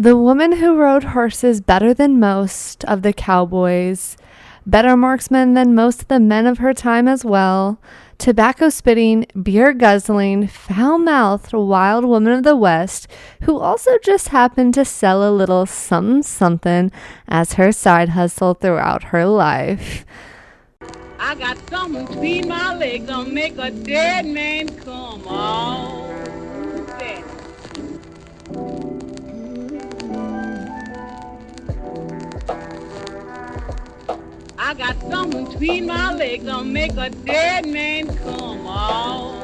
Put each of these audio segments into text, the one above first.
The woman who rode horses better than most of the cowboys, better marksmen than most of the men of her time as well, tobacco-spitting, beer-guzzling, foul-mouthed wild woman of the West, who also just happened to sell a little something as her side hustle throughout her life. I got something between my legs that'll make a dead man come out. I got something between my legs that'll make a dead man come out.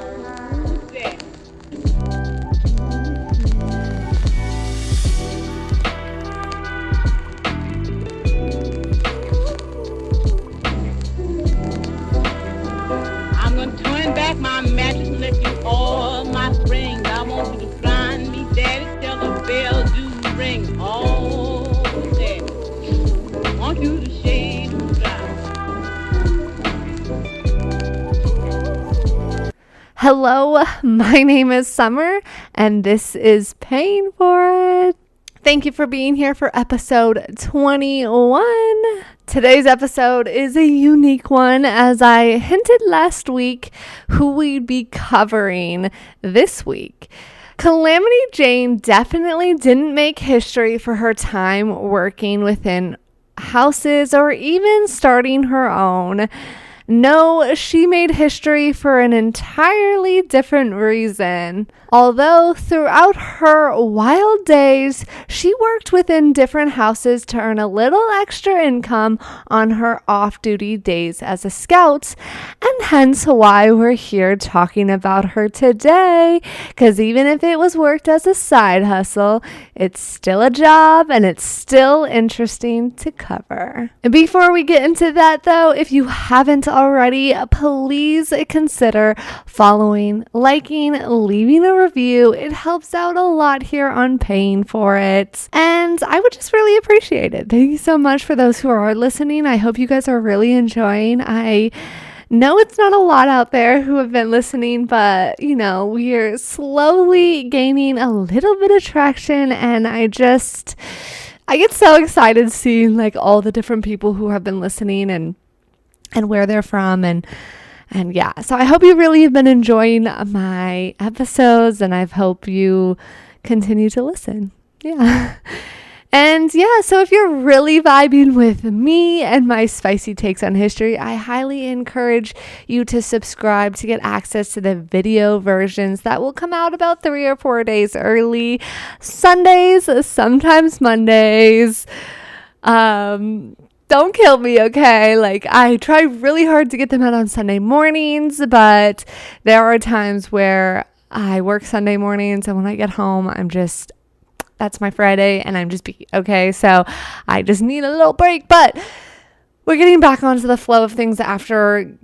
I'm gonna turn back my mattress and let you all my springs. I want you to blind me, daddy, till the bell do ring. Oh, daddy, I want you to shade and dry. Hello, my name is Summer, and this is Paying For It. Thank you for being here for episode 21. Today's episode is a unique one, as I hinted last week who we'd be covering this week. Calamity Jane definitely didn't make history for her time working within houses or even starting her own. No, she made history for an entirely different reason. Although throughout her wild days, she worked within different houses to earn a little extra income on her off-duty days as a scout, and hence why we're here talking about her today, because even if it was worked as a side hustle, it's still a job and it's still interesting to cover. And before we get into that though, if you haven't already, please consider following, liking, leaving a review. It helps out a lot here on Paying For It, and I would just really appreciate it. Thank you so much for those who are listening. I hope you guys are really enjoying. I know it's not a lot out there who have been listening, but we are slowly gaining a little bit of traction, and I get so excited seeing like all the different people who have been listening and where they're from, and yeah, so I hope you really have been enjoying my episodes, and I hope you continue to listen. Yeah. And yeah, so if you're really vibing with me and my spicy takes on history, I highly encourage you to subscribe to get access to the video versions that will come out about 3 or 4 days early. Sundays, sometimes Mondays. Don't kill me, okay? Like, I try really hard to get them out on Sunday mornings, but there are times where I work Sunday mornings, and when I get home, that's my Friday, and I'm just beat, okay? So I just need a little break, but we're getting back onto the flow of things after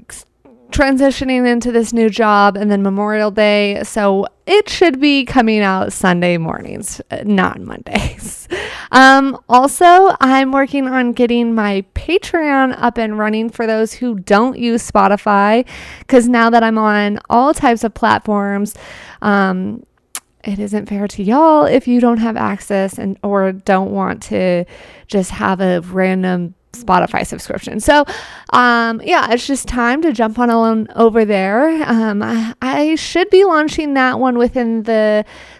transitioning into this new job and then Memorial Day. So it should be coming out Sunday mornings, not Mondays. Also, I'm working on getting my Patreon up and running for those who don't use Spotify, because now that I'm on all types of platforms, it isn't fair to y'all if you don't have access or don't want to just have a random Spotify subscription. So, yeah, it's just time to jump on over there. I should be launching that one within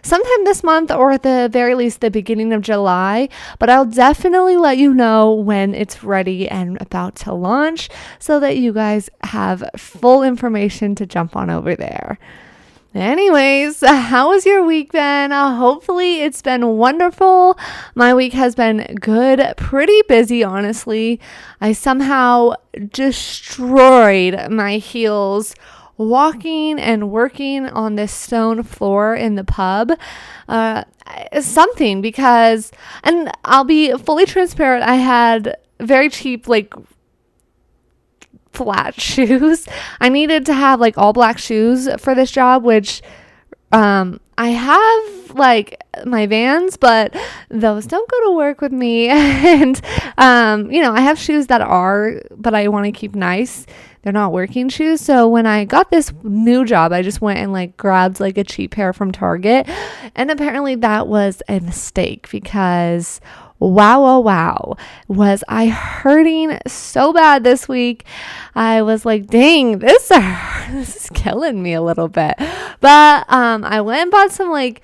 sometime this month, or at the very least the beginning of July, but I'll definitely let you know when it's ready and about to launch, so that you guys have full information to jump on over there. Anyways, how has your week been? Hopefully it's been wonderful. My week has been good, pretty busy, honestly. I somehow destroyed my heels walking and working on this stone floor in the pub. Because, and I'll be fully transparent, I had very cheap, flat shoes. I needed to have all black shoes for this job, which I have like my Vans, but those don't go to work with me. And, I have shoes that are, but I want to keep nice. They're not working shoes. So when I got this new job, I just went and like grabbed like a cheap pair from Target. And apparently that was a mistake because wow, was I hurting so bad this week. I was like, dang, this is killing me a little bit. But I went and bought some like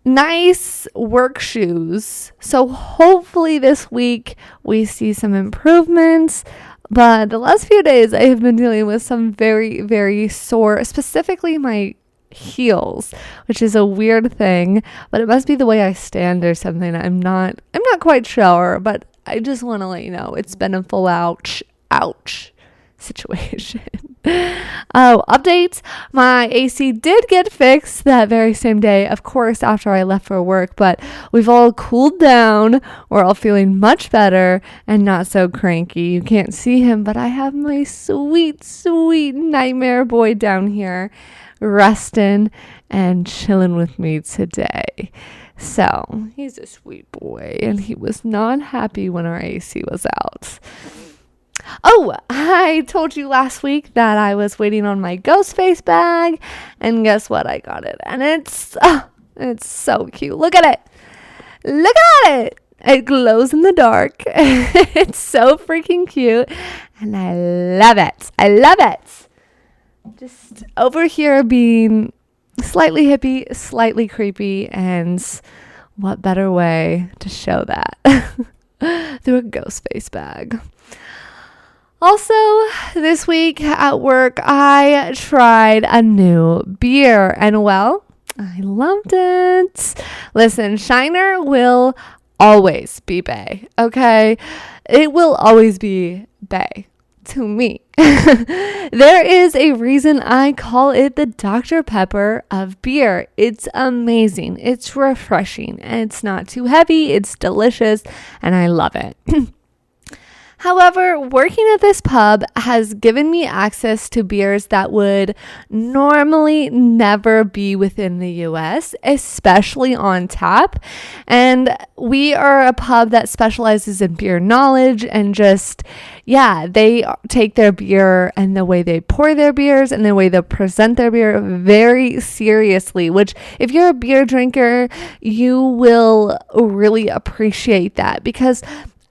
nice work shoes. So hopefully this week we see some improvements. But the last few days I have been dealing with some very, very sore, specifically my heels, which is a weird thing, but it must be the way I stand or something. I'm not quite sure, but I just want to let you know it's been a full ouch situation. Oh, update. My AC did get fixed that very same day, of course, after I left for work, but we've all cooled down. We're all feeling much better and not so cranky. You can't see him, but I have my sweet, sweet nightmare boy down here resting and chilling with me today. So he's a sweet boy, and he was not happy when our AC was out. Oh, I told you last week that I was waiting on my ghost face bag, and guess what? I got it, and it's so cute. Look at it. It glows in the dark. It's so freaking cute, and I love it. Just over here being slightly hippie, slightly creepy, and what better way to show that through a ghost face bag. Also, this week at work, I tried a new beer, and well, I loved it. Listen, Shiner will always be bae, okay? It will always be bae to me. There is a reason I call it the Dr. Pepper of beer. It's amazing. It's refreshing. And it's not too heavy. It's delicious. And I love it. However, working at this pub has given me access to beers that would normally never be within the US, especially on tap. And we are a pub that specializes in beer knowledge and just, they take their beer and the way they pour their beers and the way they present their beer very seriously, which if you're a beer drinker, you will really appreciate that because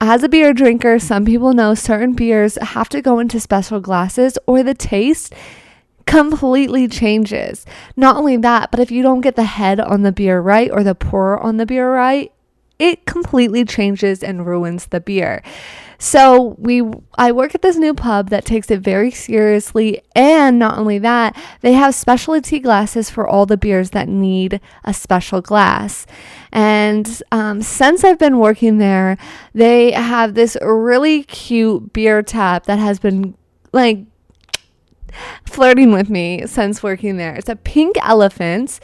as a beer drinker, some people know certain beers have to go into special glasses or the taste completely changes. Not only that, but if you don't get the head on the beer right or the pour on the beer right, it completely changes and ruins the beer. So I work at this new pub that takes it very seriously, and not only that, they have specialty glasses for all the beers that need a special glass. And since I've been working there, they have this really cute beer tap that has been like flirting with me since working there. It's a pink elephant,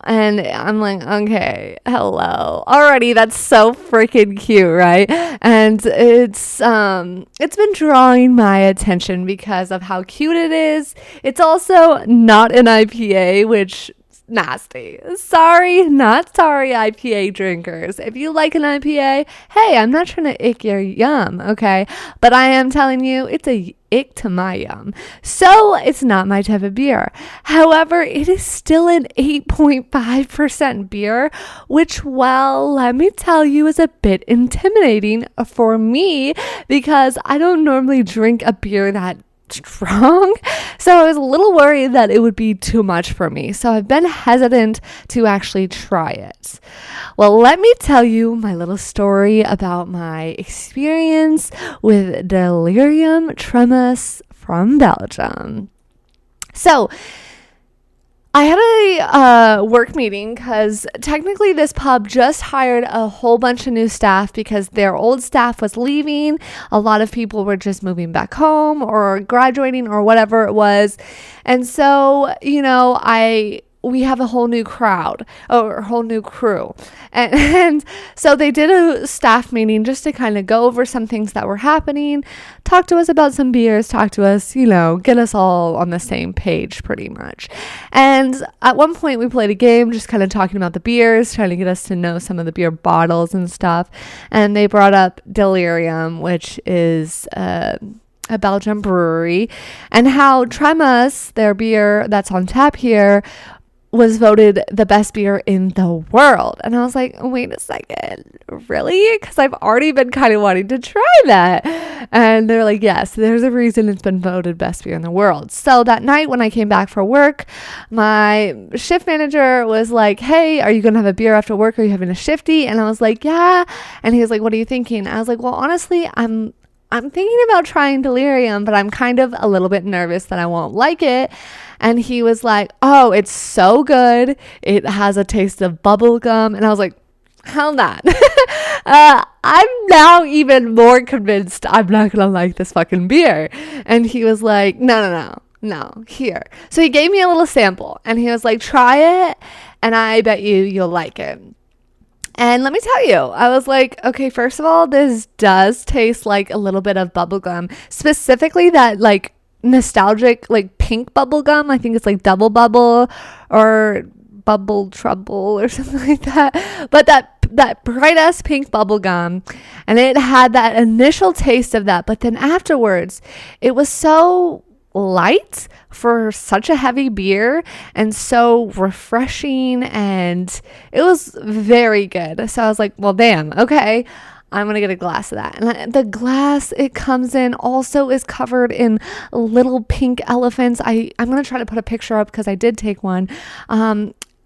and I'm like, okay, hello. Already that's so freaking cute, right? And it's been drawing my attention because of how cute it is. It's also not an IPA, which nasty. Not sorry, IPA drinkers. If you like an IPA, hey, I'm not trying to ick your yum, okay? But I am telling you, it's a ick to my yum. So it's not my type of beer. However, it is still an 8.5% beer, which, well, let me tell you, is a bit intimidating for me because I don't normally drink a beer that strong, so I was a little worried that it would be too much for me, so I've been hesitant to actually try it. Well, let me tell you my little story about my experience with Delirium Tremens from Belgium. So I had a work meeting because technically this pub just hired a whole bunch of new staff because their old staff was leaving. A lot of people were just moving back home or graduating or whatever it was. And so, I we have a whole new crowd or a whole new crew. And so they did a staff meeting just to kind of go over some things that were happening, talk to us about some beers, talk to us, get us all on the same page pretty much. And at one point we played a game just kind of talking about the beers, trying to get us to know some of the beer bottles and stuff. And they brought up Delirium, which is a Belgian brewery, and how Tremas, their beer that's on tap here, was voted the best beer in the world. And I was like, wait a second, really? Because I've already been kind of wanting to try that. And they're like, yes, there's a reason it's been voted best beer in the world. So that night when I came back for work, my shift manager was like, hey, are you going to have a beer after work? Are you having a shifty? And I was like, yeah. And he was like, what are you thinking? I was like, well, honestly, I'm thinking about trying Delirium, but I'm kind of a little bit nervous that I won't like it. And he was like, oh, it's so good. It has a taste of bubble gum. And I was like, hell not. I'm now even more convinced I'm not going to like this fucking beer. And he was like, no, here. So he gave me a little sample and he was like, try it. And I bet you'll like it. And let me tell you, I was like, okay, first of all, this does taste like a little bit of bubblegum, specifically that like nostalgic, like pink bubblegum. I think it's like Double Bubble or Bubble Trouble or something like that. But that bright ass pink bubblegum, and it had that initial taste of that. But then afterwards, it was so light for such a heavy beer and so refreshing, and it was very good. So I was like, well, damn, okay, I'm gonna get a glass of that. And the glass it comes in also is covered in little pink elephants. I'm gonna try to put a picture up because I did take one.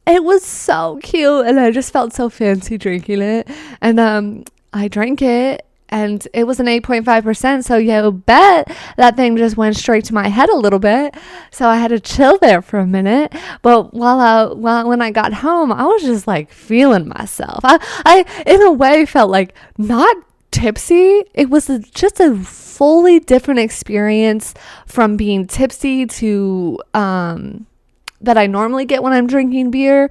It was so cute and I just felt so fancy drinking it. And I drank it, and it was an 8.5%. So you bet that thing just went straight to my head a little bit. So I had to chill there for a minute. But when I got home, I was just like feeling myself. I in a way felt like not tipsy. It was just a fully different experience from being tipsy to that I normally get when I'm drinking beer.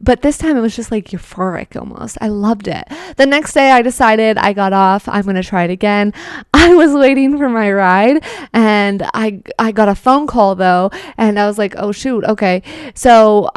But this time it was just like euphoric almost. I loved it. The next day I decided, I got off, I'm going to try it again. I was waiting for my ride and I got a phone call though. And I was like, oh shoot. Okay. So,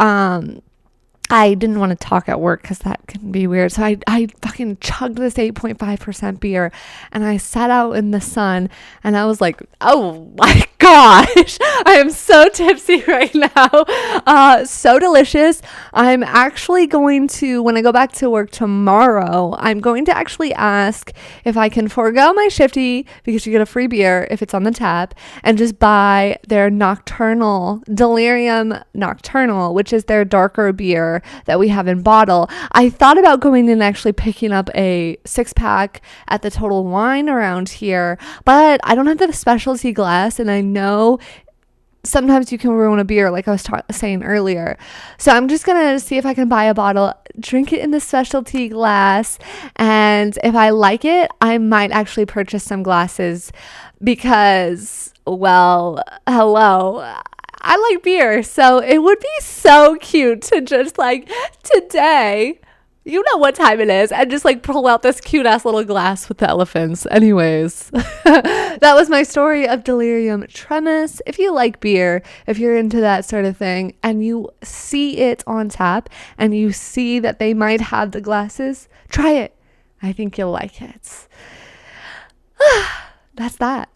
I didn't want to talk at work because that can be weird. So I fucking chugged this 8.5% beer and I sat out in the sun and I was like, oh my gosh, I am so tipsy right now. So delicious. I'm actually going to, when I go back to work tomorrow, I'm going to actually ask if I can forego my shifty because you get a free beer if it's on the tap, and just buy their Nocturnal, Delirium Nocturnal, which is their darker beer that we have in bottle. I thought about going and actually picking up a 6-pack at the Total Wine around here, but I don't have the specialty glass, and I know sometimes you can ruin a beer like I was saying earlier. So I'm just gonna see if I can buy a bottle, drink it in the specialty glass, and if I like it, I might actually purchase some glasses because, well, hello, I like beer, so it would be so cute to just like today, you know what time it is, and just like pull out this cute ass little glass with the elephants. Anyways, that was my story of Delirium Tremens. If you like beer, if you're into that sort of thing, and you see it on tap and you see that they might have the glasses, try it. I think you'll like it. That's that.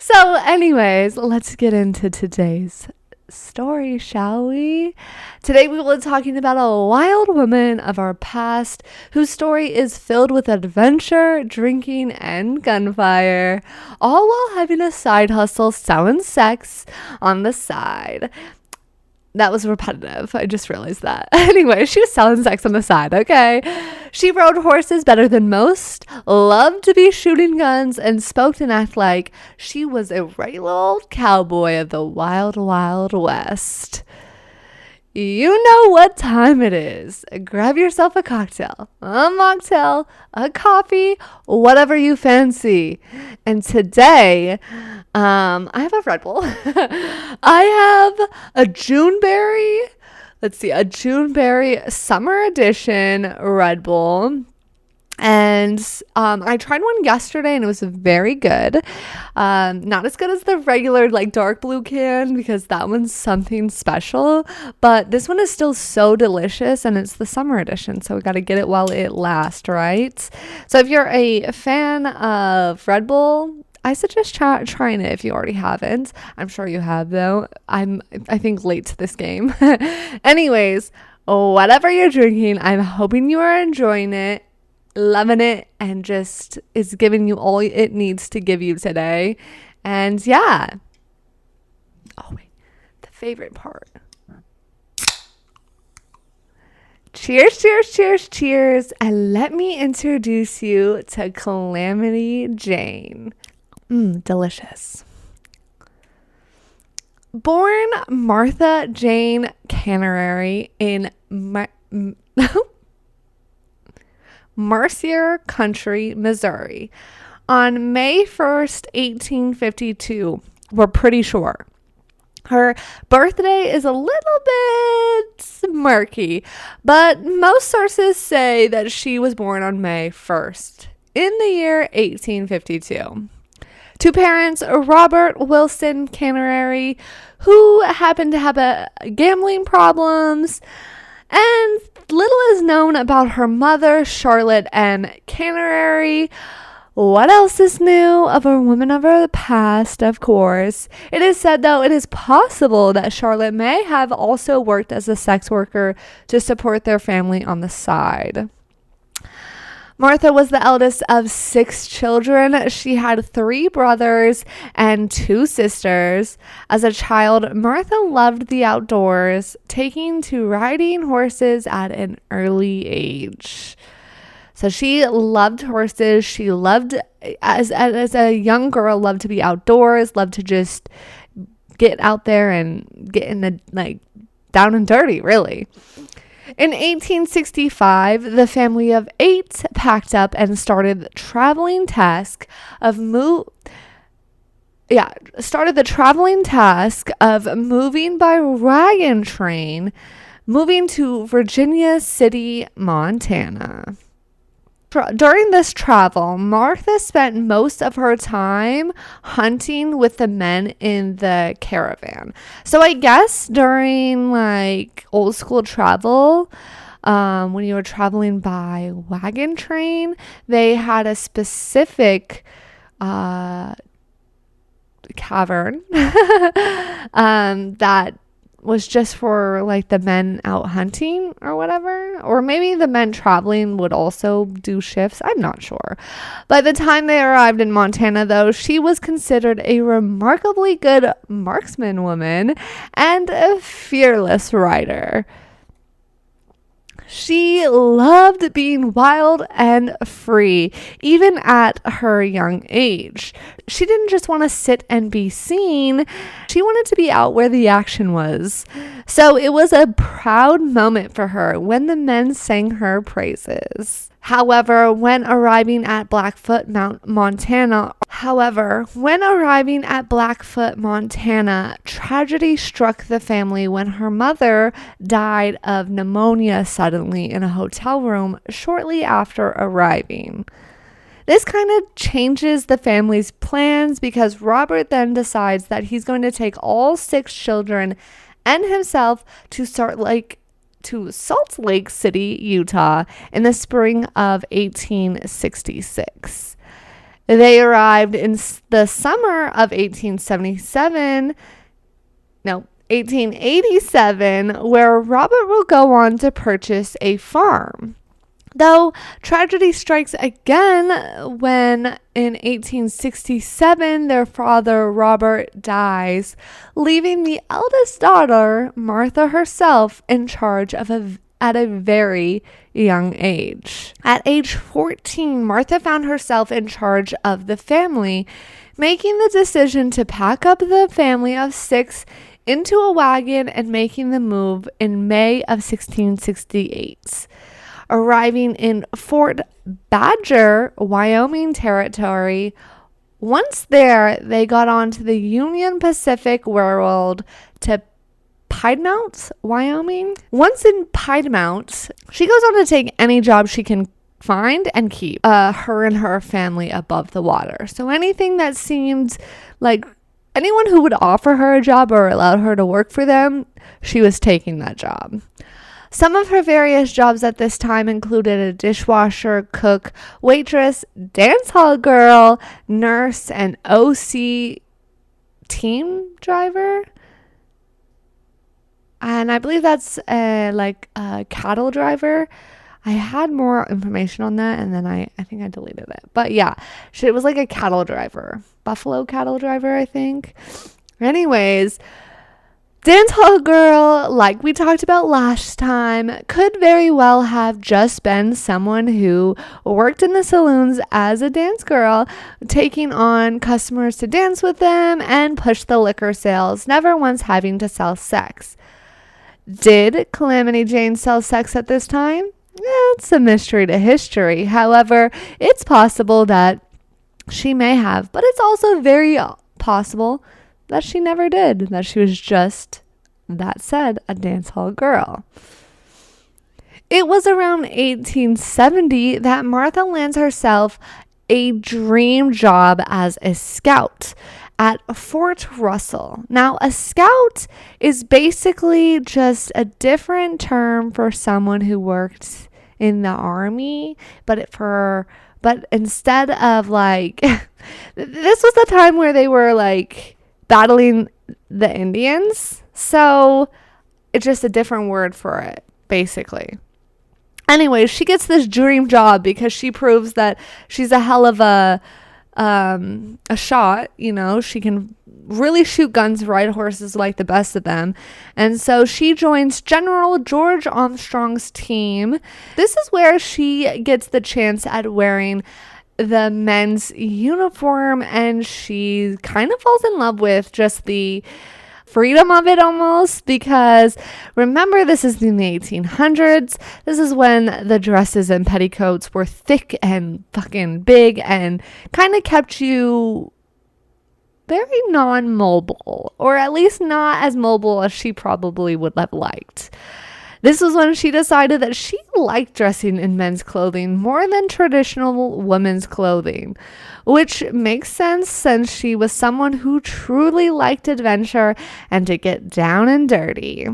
So anyways, let's get into today's story, shall we? Today we will be talking about a wild woman of our past whose story is filled with adventure, drinking, and gunfire, all while having a side hustle selling sex on the side. That was repetitive. I just realized that. Anyway, she was selling sex on the side, okay? She rode horses better than most, loved to be shooting guns, and spoke and act like she was a regular old cowboy of the wild, wild west. you know what time it is. Grab yourself a cocktail, a mocktail, a coffee, whatever you fancy. And today, I have a Red Bull. I have a Juneberry. Let's see, a Juneberry Summer Edition Red Bull. And I tried one yesterday and it was very good. Not as good as the regular like dark blue can because that one's something special. But this one is still so delicious and it's the summer edition. So we got to get it while it lasts, right? So if you're a fan of Red Bull, I suggest trying it if you already haven't. I'm sure you have though. I think late to this game. Anyways, whatever you're drinking, I'm hoping you are enjoying it, loving it, and just is giving you all it needs to give you today. And yeah. Oh wait, the favorite part. Cheers, cheers, cheers, cheers. And let me introduce you to Calamity Jane. Delicious. Born Martha Jane Canterbury in Mercier County, Missouri, on May 1st, 1852. We're pretty sure. Her birthday is a little bit murky, but most sources say that she was born on May 1st in the year 1852. Two parents, Robert Wilson Canterbury, who happened to have gambling problems, and little is known about her mother, Charlotte M. Canterbury. What else is new of a woman of her past? Of course. It is said, though, it is possible that Charlotte may have also worked as a sex worker to support their family on the side. Martha was the eldest of 6 children. She had 3 brothers and 2 sisters. As a child, Martha loved the outdoors, taking to riding horses at an early age. So she loved horses. She loved, as a young girl, loved to be outdoors, loved to just get out there and get in the, like, down and dirty, really. In 1865, the family of 8 packed up and started the traveling task of moving by wagon train, moving to Virginia City, Montana. During this travel, Martha spent most of her time hunting with the men in the caravan. So I guess during like old school travel, when you were traveling by wagon train, they had a specific cavern that was just for like the men out hunting or whatever, or maybe the men traveling would also do shifts. I'm not sure. By the time they arrived in Montana, though, she was considered a remarkably good marksman woman and a fearless rider. She loved being wild and free, even at her young age. She didn't just want to sit and be seen. She wanted to be out where the action was. So it was a proud moment for her when the men sang her praises. However, when arriving at Blackfoot, Montana, tragedy struck the family when her mother died of pneumonia suddenly in a hotel room shortly after arriving. This kind of changes the family's plans because Robert then decides that he's going to take all 6 children and himself to Salt Lake City, Utah in the spring of 1866. They arrived in the summer of 1887, where Robert will go on to purchase a farm. Though tragedy strikes again when in 1867 their father Robert dies, leaving the eldest daughter, Martha herself, in charge at a very young age. At age 14, Martha found herself in charge of the family, making the decision to pack up the family of 6 into a wagon and making the move in May of 1668. Arriving in Fort Badger, Wyoming territory. Once there, they got onto the Union Pacific Railroad to Piedmont, Wyoming. Once in Piedmont, she goes on to take any job she can find and keep her and her family above the water. So anything that seemed like anyone who would offer her a job or allowed her to work for them, she was taking that job. Some of her various jobs at this time included a dishwasher, cook, waitress, dance hall girl, nurse, and OC team driver. And I believe that's like a cattle driver. I had more information on that, and then I think I deleted it. But yeah, it was like a cattle driver. Buffalo cattle driver, I think. Anyways, dance hall girl, like we talked about last time, could very well have just been someone who worked in the saloons as a dance girl, taking on customers to dance with them and push the liquor sales, never once having to sell sex. Did Calamity Jane sell sex at this time? It's a mystery to history. However, it's possible that she may have, but it's also very possible that she never did, that she was just, that said, a dance hall girl. It was around 1870 that Martha lands herself a dream job as a scout at Fort Russell. Now, a scout is basically just a different term for someone who worked in the army, but instead of like, this was the time where they were like battling the Indians. So it's just a different word for it, basically. Anyway, she gets this dream job because she proves that she's a hell of a shot. You know, she can really shoot guns, ride horses like the best of them. And so she joins General George Armstrong's team. This is where she gets the chance at wearing the men's uniform, and she kind of falls in love with just the freedom of it almost, because remember, this is in the 1800s. This is when the dresses and petticoats were thick and fucking big and kind of kept you very non-mobile, or at least not as mobile as she probably would have liked. This was when she decided that she liked dressing in men's clothing more than traditional women's clothing, which makes sense since she was someone who truly liked adventure and to get down and dirty.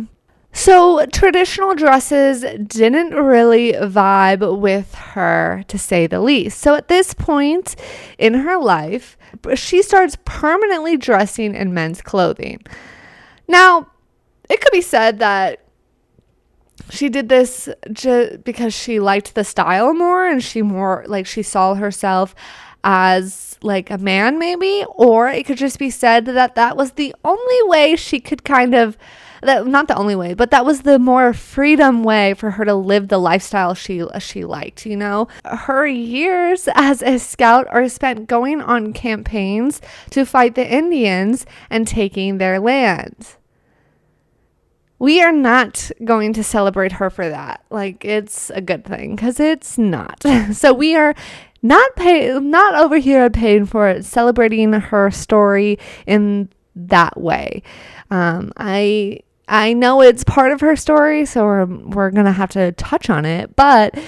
So traditional dresses didn't really vibe with her, to say the least. So at this point in her life, she starts permanently dressing in men's clothing. Now, it could be said that she did this just because she liked the style more, and she saw herself as like a man, maybe, or it could just be said that was the only way she could not the only way, but that was the more freedom way for her to live the lifestyle she liked, you know. Her years as a scout are spent going on campaigns to fight the Indians and taking their land. We are not going to celebrate her for that. Like, it's a good thing, because it's not. So we are not over here paying for it, celebrating her story in that way. I know it's part of her story, so we're gonna have to touch on it, but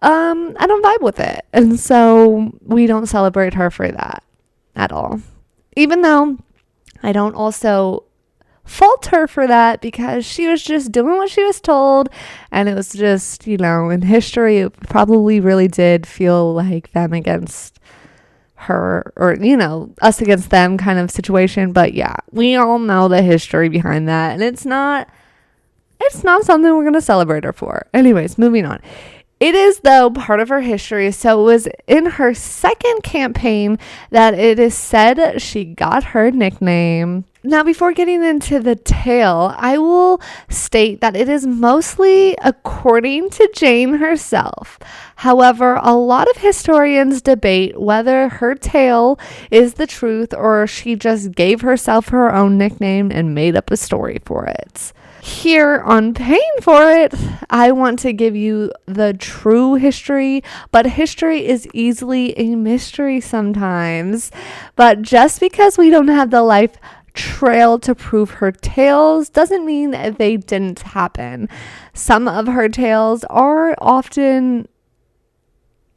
I don't vibe with it, and so we don't celebrate her for that at all. Even though I don't also fault her for that, because she was just doing what she was told, and it was just, you know, in history it probably really did feel like them against her, or, you know, us against them kind of situation. But yeah, we all know the history behind that, and it's not something we're going to celebrate her for. Anyways, moving on. It is, though, part of her history. So it was in her second campaign that it is said she got her nickname Now, before getting into the tale, I will state that it is mostly according to Jane herself. However, a lot of historians debate whether her tale is the truth or she just gave herself her own nickname and made up a story for it. Here on Paying for It, I want to give you the true history, but history is easily a mystery sometimes. But just because we don't have the life trail to prove her tales doesn't mean that they didn't happen. Some of her tales are often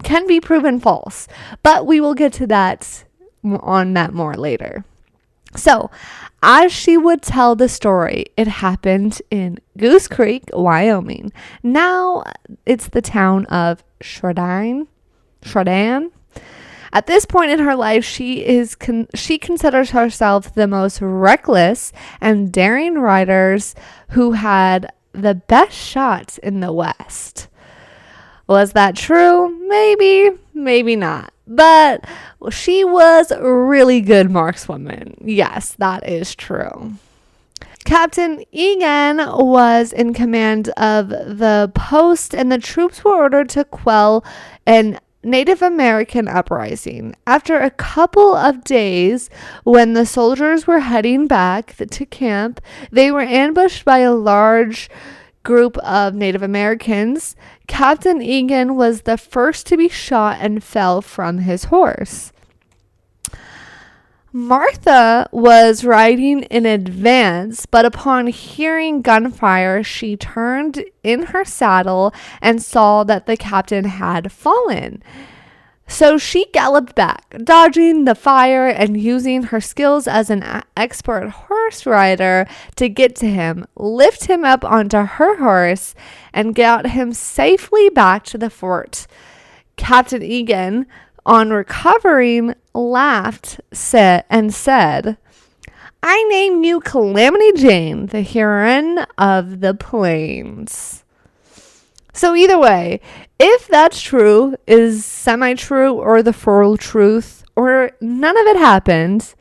can be proven false, but we will get to that more later. So, as she would tell the story, it happened in Goose Creek, Wyoming. Now it's the town of Sheridan. At this point in her life, she considers herself the most reckless and daring riders who had the best shots in the West. Was that true? Maybe, maybe not. But she was a really good markswoman. Yes, that is true. Captain Egan was in command of the post, and the troops were ordered to quell an Native American uprising. After a couple of days, when the soldiers were heading back to camp, they were ambushed by a large group of Native Americans. Captain Egan was the first to be shot and fell from his horse. Martha was riding in advance, but upon hearing gunfire, she turned in her saddle and saw that the captain had fallen. So she galloped back, dodging the fire and using her skills as an expert horse rider to get to him, lift him up onto her horse, and got him safely back to the fort. Captain Egan, on recovering, laughed and said, "I name you Calamity Jane, the heroine of the plains." So either way, if that's true, is semi-true, or the full truth, or none of it happened,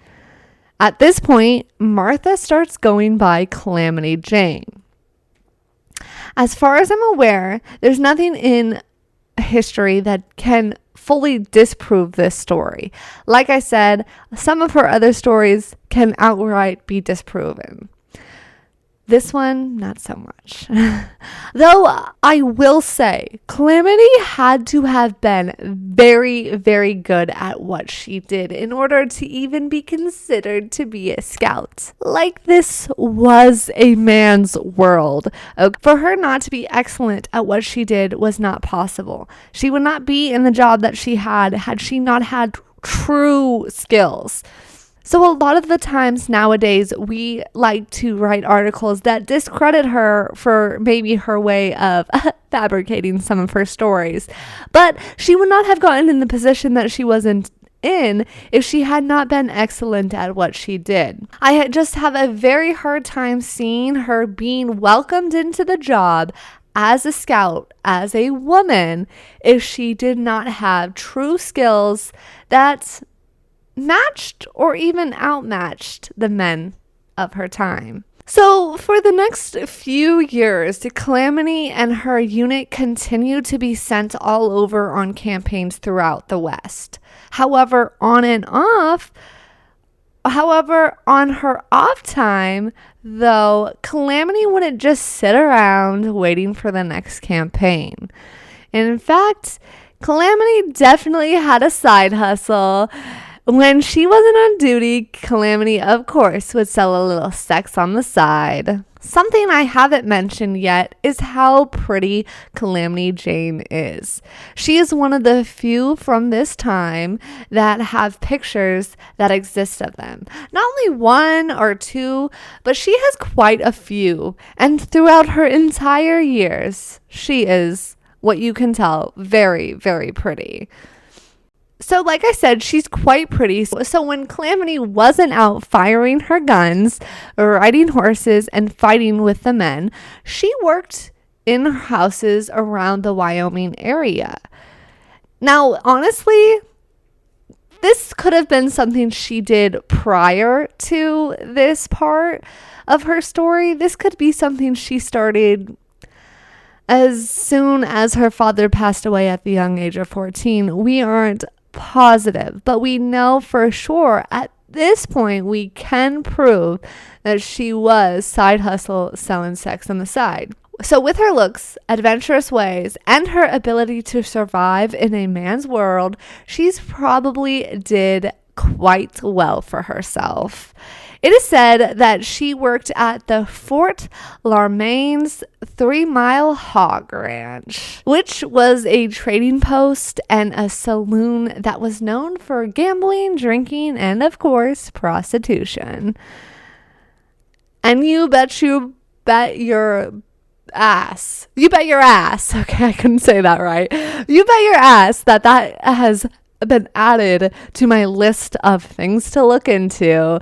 at this point, Martha starts going by Calamity Jane. As far as I'm aware, there's nothing in history that can fully disprove this story. Like I said, some of her other stories can outright be disproven. This one, not so much. Though I will say, Calamity had to have been very, very good at what she did in order to even be considered to be a scout. Like, this was a man's world. For her not to be excellent at what she did was not possible. She would not be in the job that she had she not had true skills. So a lot of the times nowadays, we like to write articles that discredit her for maybe her way of fabricating some of her stories. But she would not have gotten in the position that she wasn't in if she had not been excellent at what she did. I just have a very hard time seeing her being welcomed into the job as a scout, as a woman, if she did not have true skills that matched or even outmatched the men of her time. So for the next few years, Calamity and her unit continued to be sent all over on campaigns throughout the West. However, on her off time, though, Calamity wouldn't just sit around waiting for the next campaign. In fact, Calamity definitely had a side hustle. When she wasn't on duty, Calamity, of course, would sell a little sex on the side. Something I haven't mentioned yet is how pretty Calamity Jane is. She is one of the few from this time that have pictures that exist of them. Not only one or two, but she has quite a few. And throughout her entire years, she is, what you can tell, very, very pretty. So like I said, she's quite pretty. So when Calamity wasn't out firing her guns, riding horses, and fighting with the men, she worked in houses around the Wyoming area. Now, honestly, This could have been something she did prior to this part of her story. This could be something she started as soon as her father passed away at the young age of 14. We aren't positive, but we know for sure at this point we can prove that she was side hustle selling sex on the side. So with her looks, adventurous ways, and her ability to survive in a man's world, she's probably did quite well for herself. It is said that she worked at the Fort Larmain's 3 Mile Hog Ranch, which was a trading post and a saloon that was known for gambling, drinking, and of course, prostitution. And you bet your ass. Okay, I couldn't say that right. You bet your ass that has been added to my list of things to look into.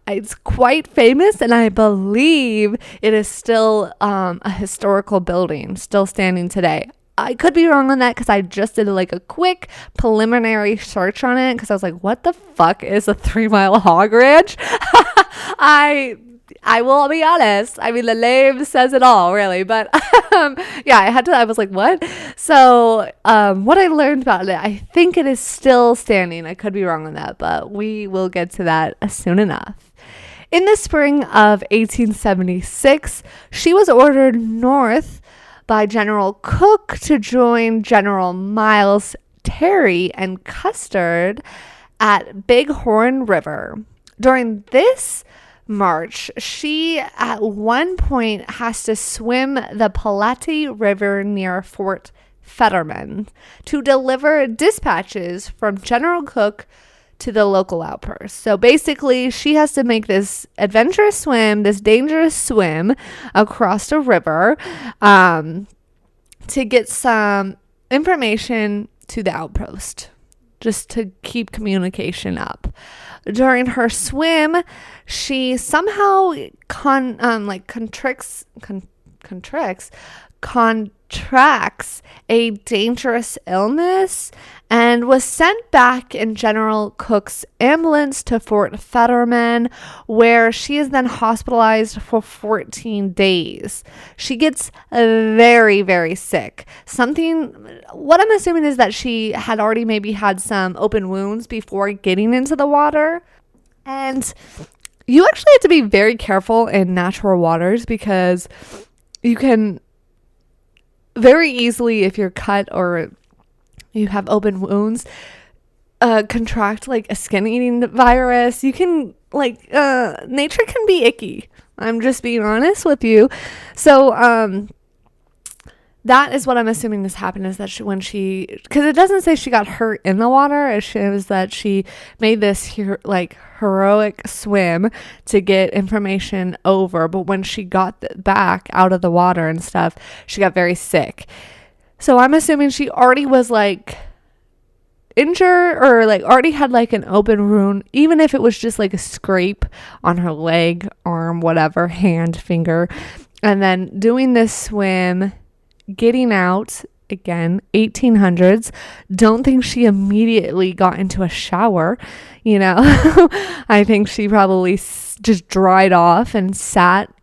It's quite famous, and I believe it is still a historical building, still standing today. I could be wrong on that because I just did like a quick preliminary search on it because I was like, what the fuck is a 3 Mile Hog Ranch? I will be honest. I mean, the name says it all, really. But yeah, I was like, what? So what I learned about it, I think it is still standing. I could be wrong on that, but we will get to that soon enough. In the spring of 1876, she was ordered north by General Cook to join General Miles Terry and Custard at Bighorn River. During this march, she at one point has to swim the Pulaski River near Fort Fetterman to deliver dispatches from General Cook to the local outpost. So basically, she has to make this adventurous swim, this dangerous swim across the river to get some information to the outpost, just to keep communication up. During her swim, she somehow contracts a dangerous illness and was sent back in General Cook's ambulance to Fort Fetterman, where she is then hospitalized for 14 days. She gets very, very sick. What I'm assuming is that she had already maybe had some open wounds before getting into the water. And you actually have to be very careful in natural waters because you can very easily, if you're cut or you have open wounds, contract like a skin-eating virus. You can nature can be icky. I'm just being honest with you. So that is what I'm assuming has happened, is that because it doesn't say she got hurt in the water. It was that she made this heroic swim to get information over. But when she got back out of the water and stuff, she got very sick. So I'm assuming she already was injured or already had an open wound, even if it was just a scrape on her leg, arm, whatever, hand, finger. And then doing this swim, getting out, again, 1800s. Don't think she immediately got into a shower, I think she probably just dried off and sat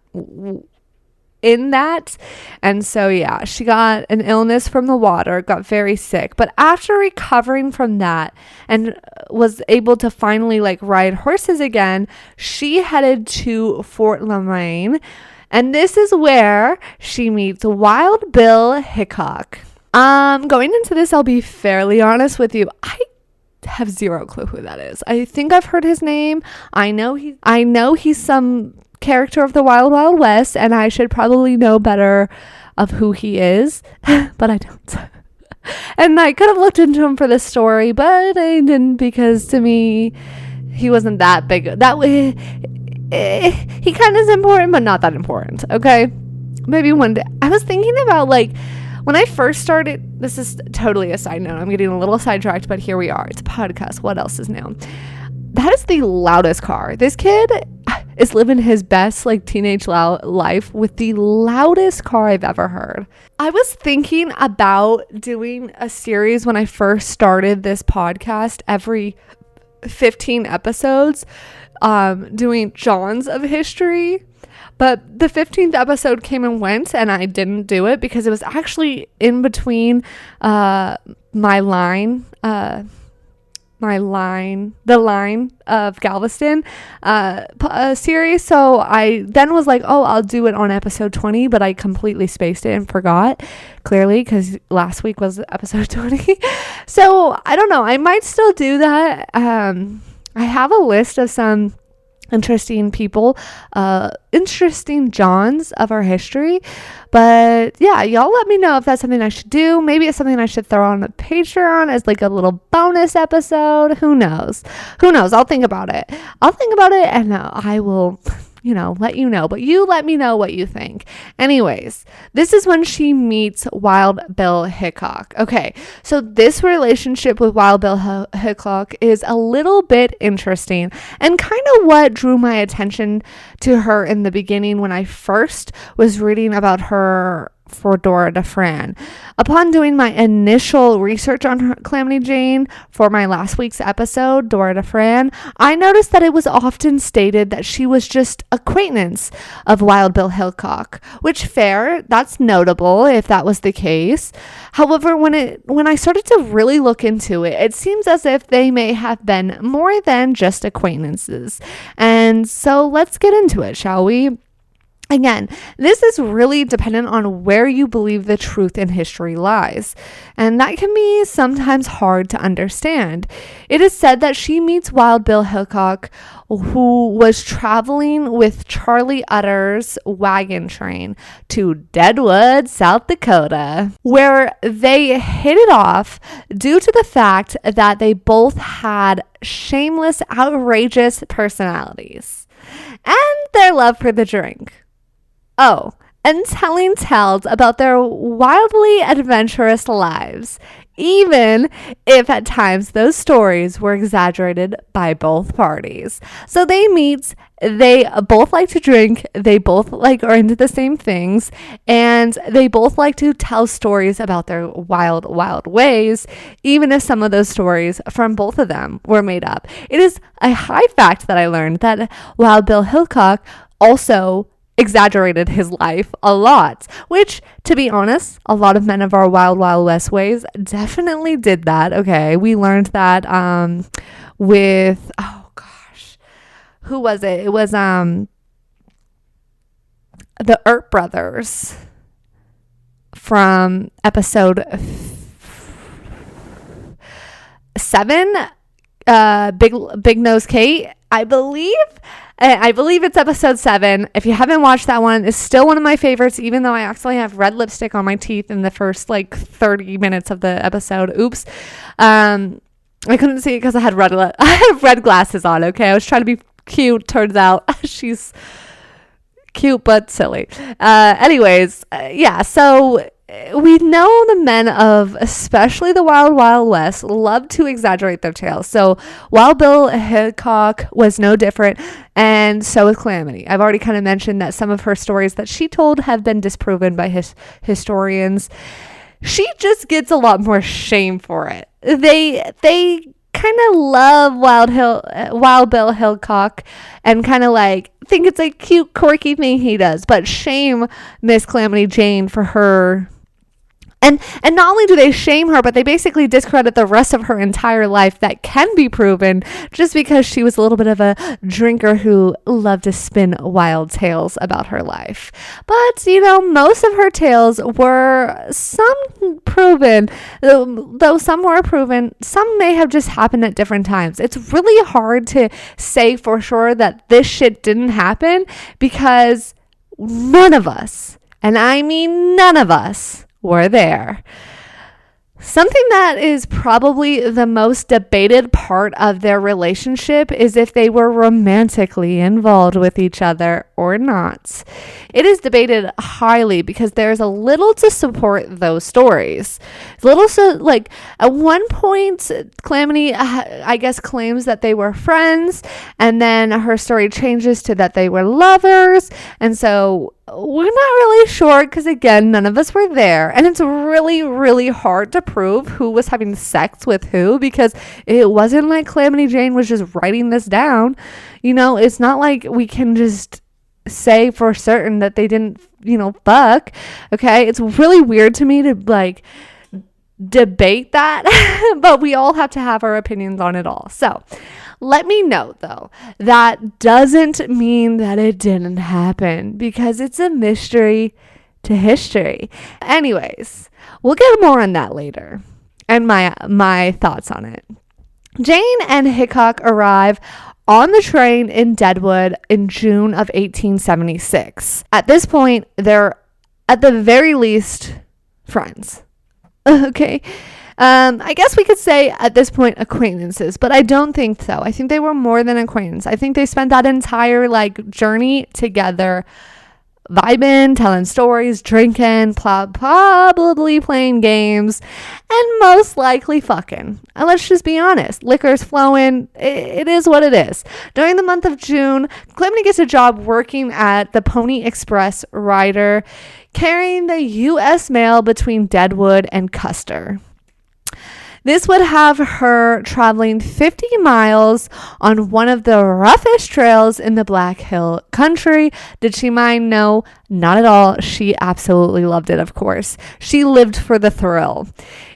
in that. And so, yeah, she got an illness from the water, got very sick. But after recovering from that and was able to finally ride horses again, she headed to Fort Larmain. And this is where she meets Wild Bill Hickok. Going into this, I'll be fairly honest with you. I have zero clue who that is. I think I've heard his name. I know he's some character of the Wild Wild West, and I should probably know better of who he is, but I don't. And I could have looked into him for this story, but I didn't, because to me, he wasn't that big. That way, he kind of is important, but not that important. Okay, maybe one day. I was thinking about when I first started. This is totally a side note. I'm getting a little sidetracked, but here we are. It's a podcast. What else is new? That is the loudest car. This kid is living his best like teenage life with the loudest car I've ever heard. I was thinking about doing a series when I first started this podcast, every 15 episodes, doing Johns of history. But the 15th episode came and went, and I didn't do it because it was actually in between the line of Galveston series. So I then was like, oh, I'll do it on episode 20, but I completely spaced it and forgot, clearly, because last week was episode 20. So I don't know. I might still do that. I have a list of some interesting people, interesting Johns of our history. But yeah, y'all let me know if that's something I should do. Maybe it's something I should throw on the Patreon as like a little bonus episode. Who knows? I'll think about it. And I will, let you know. But you let me know what you think. Anyways, this is when she meets Wild Bill Hickok. Okay, so this relationship with Wild Bill Hickok is a little bit interesting and kind of what drew my attention to her in the beginning when I first was reading about her for Dora DeFran. Upon doing my initial research on her, Calamity Jane, for my last week's episode, Dora DeFran, I noticed that it was often stated that she was just acquaintance of Wild Bill Hickok, which fair, that's notable if that was the case. However, when I started to really look into it, it seems as if they may have been more than just acquaintances. And so let's get into it, shall we? Again, this is really dependent on where you believe the truth in history lies, and that can be sometimes hard to understand. It is said that she meets Wild Bill Hickok, who was traveling with Charlie Utter's wagon train to Deadwood, South Dakota, where they hit it off due to the fact that they both had shameless, outrageous personalities and their love for the drink. Oh, and telling tales about their wildly adventurous lives, even if at times those stories were exaggerated by both parties. So they meet, they both like to drink, they both are into the same things, and they both like to tell stories about their wild, wild ways, even if some of those stories from both of them were made up. It is a high fact that I learned that Wild Bill Hickok also exaggerated his life a lot, which, to be honest, a lot of men of our wild, wild west ways definitely did that. Okay, we learned that with, oh gosh, who was it? It was the Earp brothers from episode 7, Big Nose Kate, I believe it's episode 7. If you haven't watched that one, it's still one of my favorites, even though I actually have red lipstick on my teeth in the first 30 minutes of the episode. Oops. I couldn't see it because I had red glasses on. Okay, I was trying to be cute. Turns out she's cute but silly. Anyways, yeah. So we know the men of especially the Wild Wild West love to exaggerate their tales. So Wild Bill Hickok was no different, and so is Calamity. I've already kind of mentioned that some of her stories that she told have been disproven by historians. She just gets a lot more shame for it. They kind of love Wild Bill Hickok and kind of think it's a cute, quirky thing he does, but shame Miss Calamity Jane for her. And not only do they shame her, but they basically discredit the rest of her entire life that can be proven just because she was a little bit of a drinker who loved to spin wild tales about her life. But, most of her tales were some proven, though some were proven, some may have just happened at different times. It's really hard to say for sure that this shit didn't happen because none of us, and I mean none of us, were there. Something that is probably the most debated part of their relationship is if they were romantically involved with each other or not. It is debated highly because there's a little to support those stories. At one point, Calamity, I guess, claims that they were friends, and then her story changes to that they were lovers, and so we're not really sure because, again, none of us were there. And it's really, really hard to prove who was having sex with who because it wasn't like Calamity Jane was just writing this down. It's not like we can just say for certain that they didn't, fuck. Okay. It's really weird to me to debate that, but we all have to have our opinions on it all. So let me know, though, that doesn't mean that it didn't happen because it's a mystery to history. Anyways, we'll get more on that later and my thoughts on it. Jane and Hickok arrive on the train in Deadwood in June of 1876. At this point, they're at the very least friends. Okay. I guess we could say at this point acquaintances, but I don't think so. I think they were more than acquaintance. I think they spent that entire journey together, vibing, telling stories, drinking, probably playing games, and most likely fucking. And let's just be honest, liquor's flowing. It is what it is. During the month of June, Calamity gets a job working at the Pony Express rider, carrying the U.S. mail between Deadwood and Custer. This would have her traveling 50 miles on one of the roughest trails in the Black Hill Country. Did she mind? No, not at all. She absolutely loved it, of course. She lived for the thrill.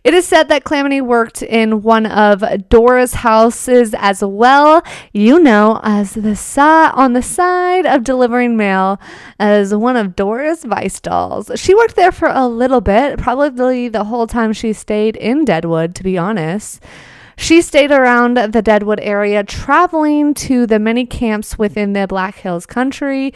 It is said that Calamity worked in one of Dora's houses as well, as on the side of delivering mail as one of Dora's vice dolls. She worked there for a little bit, probably the whole time she stayed in Deadwood, to be honest. She stayed around the Deadwood area, traveling to the many camps within the Black Hills Country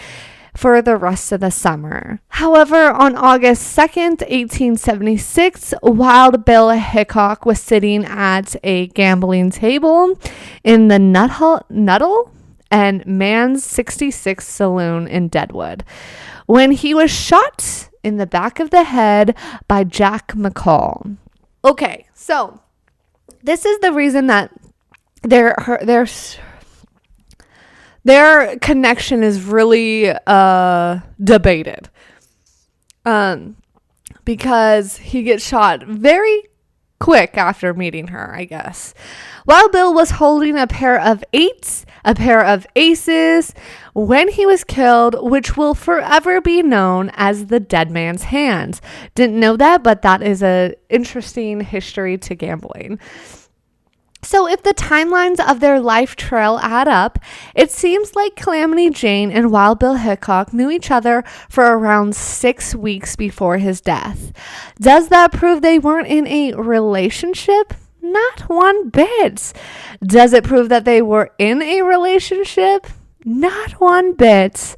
for the rest of the summer. However, on August 2nd, 1876, Wild Bill Hickok was sitting at a gambling table in the Nuttall and Man's 66 Saloon in Deadwood when he was shot in the back of the head by Jack McCall. Okay, so this is the reason that their connection is really debated. Because he gets shot very quick after meeting her, I guess. Wild Bill was holding a pair of 8s, a pair of aces, when he was killed, which will forever be known as the dead man's hand. Didn't know that, but that is an interesting history to gambling. So if the timelines of their life trail add up, it seems like Calamity Jane and Wild Bill Hickok knew each other for around 6 weeks before his death. Does that prove they weren't in a relationship? Not one bit. Does it prove that they were in a relationship? Not one bit.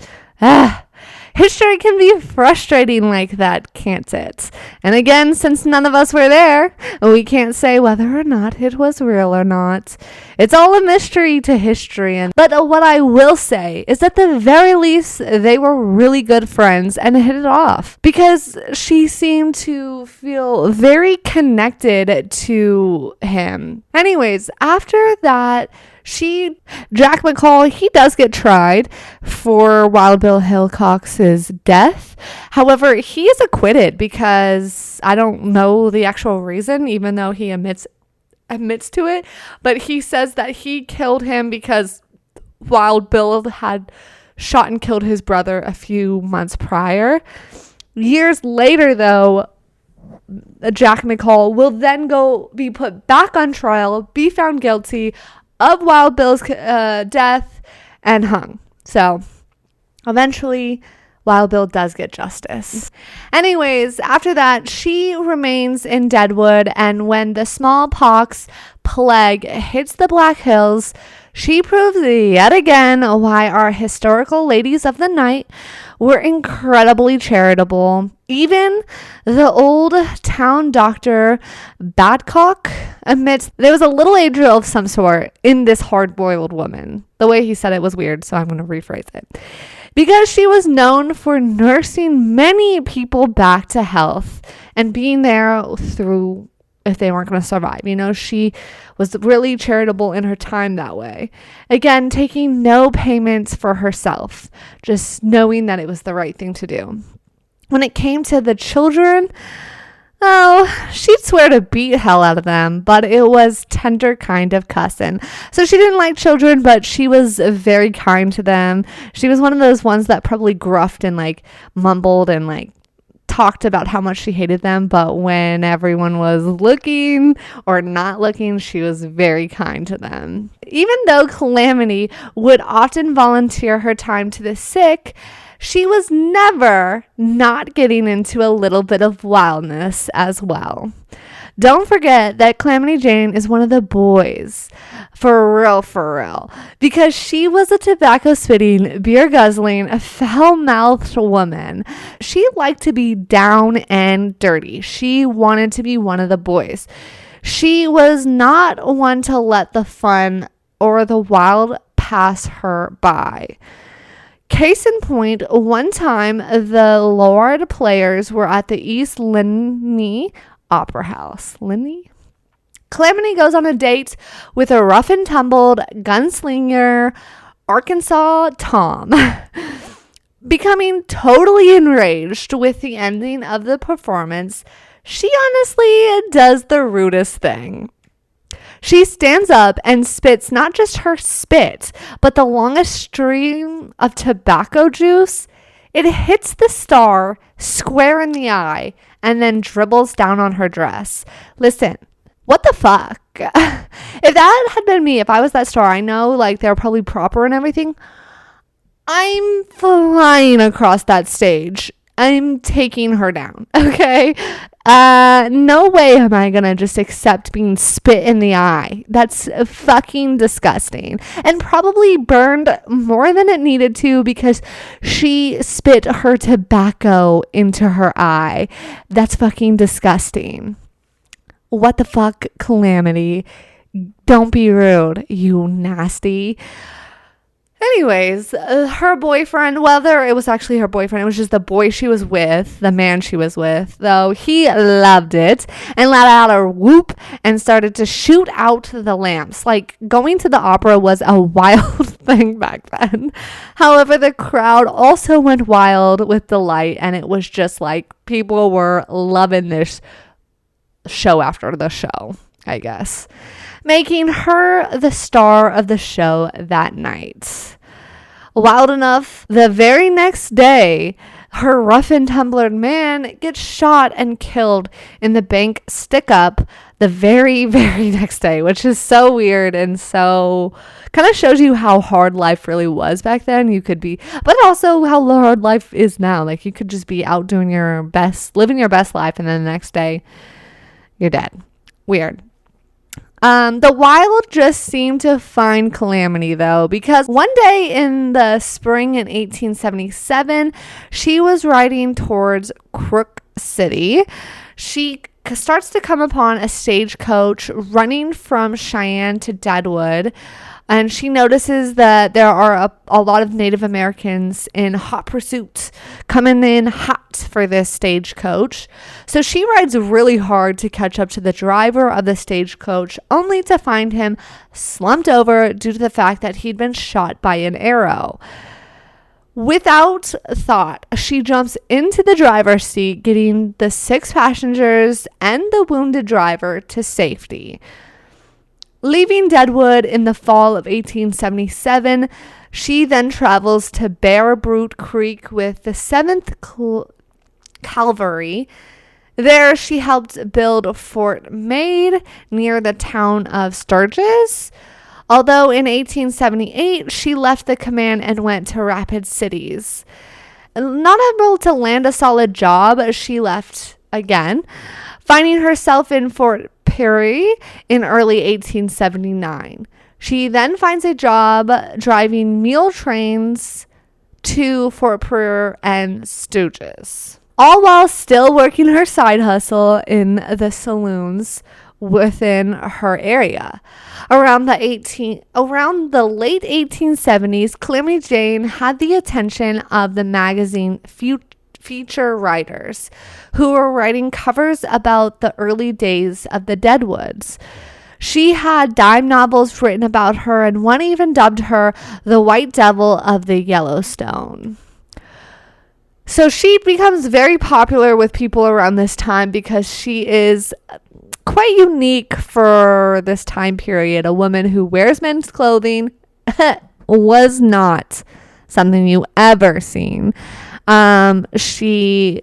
History can be frustrating like that, can't it? And again, since none of us were there, we can't say whether or not it was real or not. It's all a mystery to history. But what I will say is at the very least, they were really good friends and hit it off because she seemed to feel very connected to him. Anyways, after that, Jack McCall, he does get tried for Wild Bill Hickok's death. However, he is acquitted because I don't know the actual reason, even though he admits to it. But he says that he killed him because Wild Bill had shot and killed his brother a few months prior. Years later, though, Jack McCall will then be put back on trial, be found guilty of Wild Bill's death, and hung. So eventually Wild Bill does get justice. Anyways, after that, she remains in Deadwood, and when the smallpox plague hits the Black Hills, she proves yet again why our historical ladies of the night were incredibly charitable. Even the old town doctor Badcock admits there was a little angel of some sort in this hard-boiled woman. The way he said it was weird, so I'm going to rephrase it. Because she was known for nursing many people back to health and being there through if they weren't going to survive. You know, she was really charitable in her time that way. Again, taking no payments for herself, just knowing that it was the right thing to do. When it came to the children, oh, she'd swear to beat hell out of them, but it was tender kind of cussing. So she didn't like children, but she was very kind to them. She was one of those ones that probably gruffed and like mumbled and like talked about how much she hated them, but when everyone was looking or not looking, she was very kind to them. Even though Calamity would often volunteer her time to the sick, she was never not getting into a little bit of wildness as well. Don't forget that Calamity Jane is one of the boys. For real. Because she was a tobacco-spitting, beer-guzzling, foul-mouthed woman. She liked to be down and dirty. She wanted to be one of the boys. She was not one to let the fun or the wild pass her by. Case in point, one time the Lord players were at the East Lynne Opera House. Calamity goes on a date with a rough and tumbled gunslinger, Arkansas Tom. Becoming totally enraged with the ending of the performance, she honestly does the rudest thing. She stands up and spits not just her spit, but the longest stream of tobacco juice. It hits the star square in the eye and then dribbles down on her dress. Listen, what the fuck? If that had been me, if I was that star, I know like they're probably proper and everything. I'm flying across that stage. I'm taking her down, okay? No way am I gonna just accept being spit in the eye. That's fucking disgusting. And probably burned more than it needed to because she spit her tobacco into her eye. That's fucking disgusting. What the fuck, Calamity? Don't be rude, you nasty. Anyways, her boyfriend, whether it was actually her boyfriend, it was just the boy she was with, the man she was with, though he loved it and let out a whoop and started to shoot out the lamps. Like, going to the opera was a wild thing back then. However, the crowd also went wild with delight, and it was just like people were loving this show after the show, I guess, making her the star of the show that night. Wild enough, the very next day, her rough and tumbled man gets shot and killed in the bank stick-up the very, very next day, which is so weird and so kind of shows you how hard life really was back then. You could be, but also how hard life is now. Like, you could just be out doing your best, living your best life, and then the next day, you're dead. Weird. The wild just seemed to find Calamity, though, because one day in the spring in 1877, she was riding towards Crook City. She starts to come upon a stagecoach running from Cheyenne to Deadwood, and she notices that there are a lot of Native Americans in hot pursuit, coming in hot for this stagecoach. So she rides really hard to catch up to the driver of the stagecoach, only to find him slumped over due to the fact that he'd been shot by an arrow. Without thought, she jumps into the driver's seat, getting the 6 passengers and the wounded driver to safety. Leaving Deadwood in the fall of 1877, she then travels to Bear Brute Creek with the 7th Cavalry. There, she helped build Fort Meade near the town of Sturgis. Although in 1878, she left the command and went to Rapid Cities. Not able to land a solid job, she left again, finding herself in Fort Perry in early 1879. She then finds a job driving mule trains to Fort Pryor and Stooges, all while still working her side hustle in the saloons within her area. Around the late 1870s, Calamity Jane had the attention of the magazine feature writers who were writing covers about the early days of the Deadwoods. She had dime novels written about her, and one even dubbed her the White Devil of the Yellowstone. So she becomes very popular with people around this time because she is quite unique for this time period. A woman who wears men's clothing was not something you ever seen. She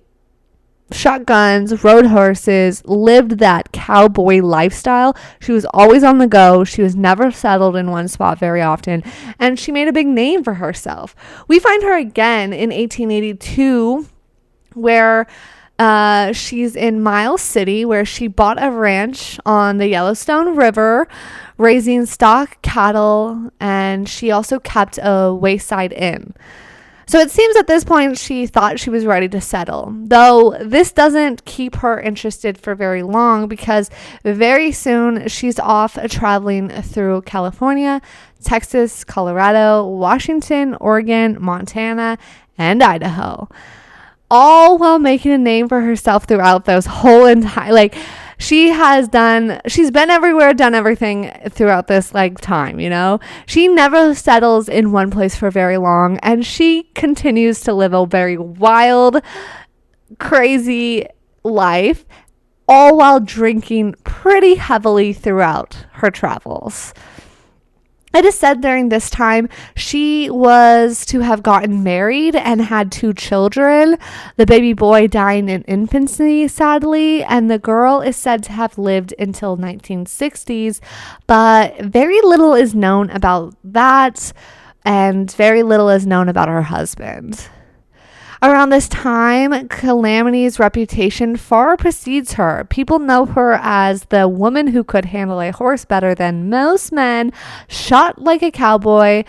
shot guns, rode horses, lived that cowboy lifestyle. She was always on the go. She was never settled in one spot very often, and she made a big name for herself. We find her again in 1882, where she's in Miles City, where she bought a ranch on the Yellowstone River, raising stock cattle, and she also kept a wayside inn. So it seems at this point she thought she was ready to settle, though this doesn't keep her interested for very long, because very soon she's off traveling through California, Texas, Colorado, Washington, Oregon, Montana, and Idaho, all while making a name for herself throughout those whole entire, she's been everywhere, done everything throughout this time, She never settles in one place for very long, and she continues to live a very wild, crazy life, all while drinking pretty heavily throughout her travels. It is said during this time she was to have gotten married and had 2 children, the baby boy dying in infancy, sadly, and the girl is said to have lived until 1960s, but very little is known about that, and very little is known about her husband. Around this time, Calamity's reputation far precedes her. People know her as the woman who could handle a horse better than most men, shot like a cowboy.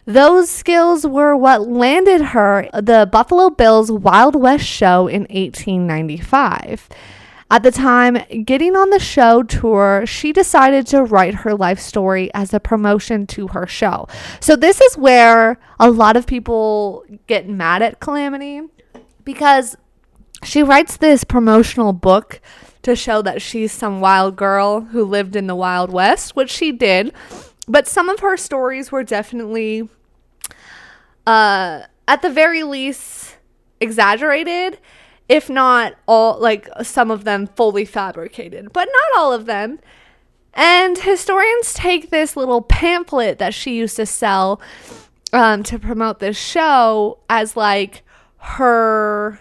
Those skills were what landed her the Buffalo Bills Wild West show in 1895. At the time, getting on the show tour, she decided to write her life story as a promotion to her show. So this is where a lot of people get mad at Calamity, because she writes this promotional book to show that she's some wild girl who lived in the Wild West, which she did. But some of her stories were definitely, at the very least, exaggerated, if not all, some of them fully fabricated, but not all of them. And historians take this little pamphlet that she used to sell to promote this show as her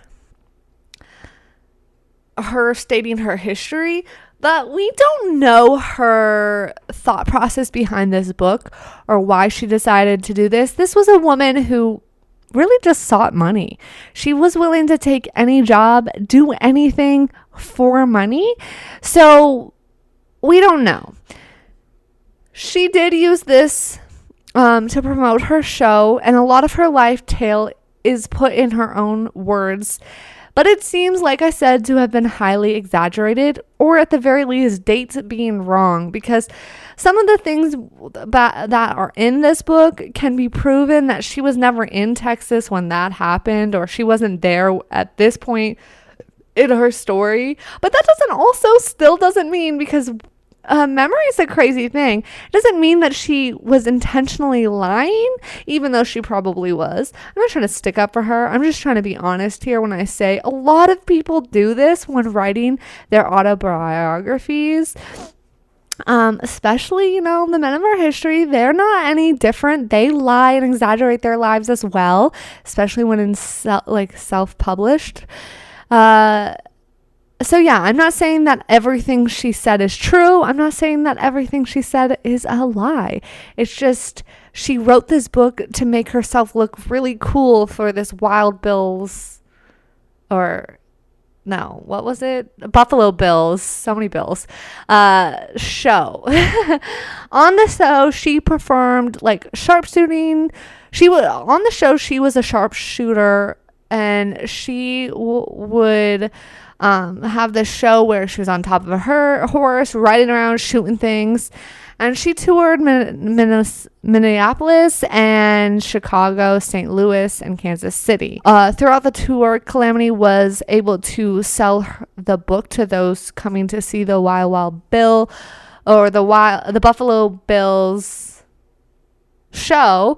stating her history, but we don't know her thought process behind this book or why she decided to do this. This was a woman who really just sought money. She was willing to take any job, do anything for money. So we don't know. She did use this to promote her show, and a lot of her life tale is put in her own words. But it seems, like I said, to have been highly exaggerated, or at the very least, dates being wrong, because some of the things that are in this book can be proven that she was never in Texas when that happened, or she wasn't there at this point in her story. But that still doesn't mean, because memory is a crazy thing. It doesn't mean that she was intentionally lying, even though she probably was. I'm not trying to stick up for her. I'm just trying to be honest here when I say a lot of people do this when writing their autobiographies. Especially, the men of our history, they're not any different. They lie and exaggerate their lives as well, especially when in self-published. So yeah, I'm not saying that everything she said is true. I'm not saying that everything she said is a lie. It's just she wrote this book to make herself look really cool for this Wild Bills, or no, what was it? Buffalo Bills, so many Bills, show. On the show, she performed like sharpshooting. On the show, she was a sharpshooter, and she would have this show where she was on top of her horse, riding around, shooting things. And she toured Minneapolis and Chicago, St. Louis, and Kansas City. Throughout the tour, Calamity was able to sell the book to those coming to see the Wild Wild Bill or the Buffalo Bills show.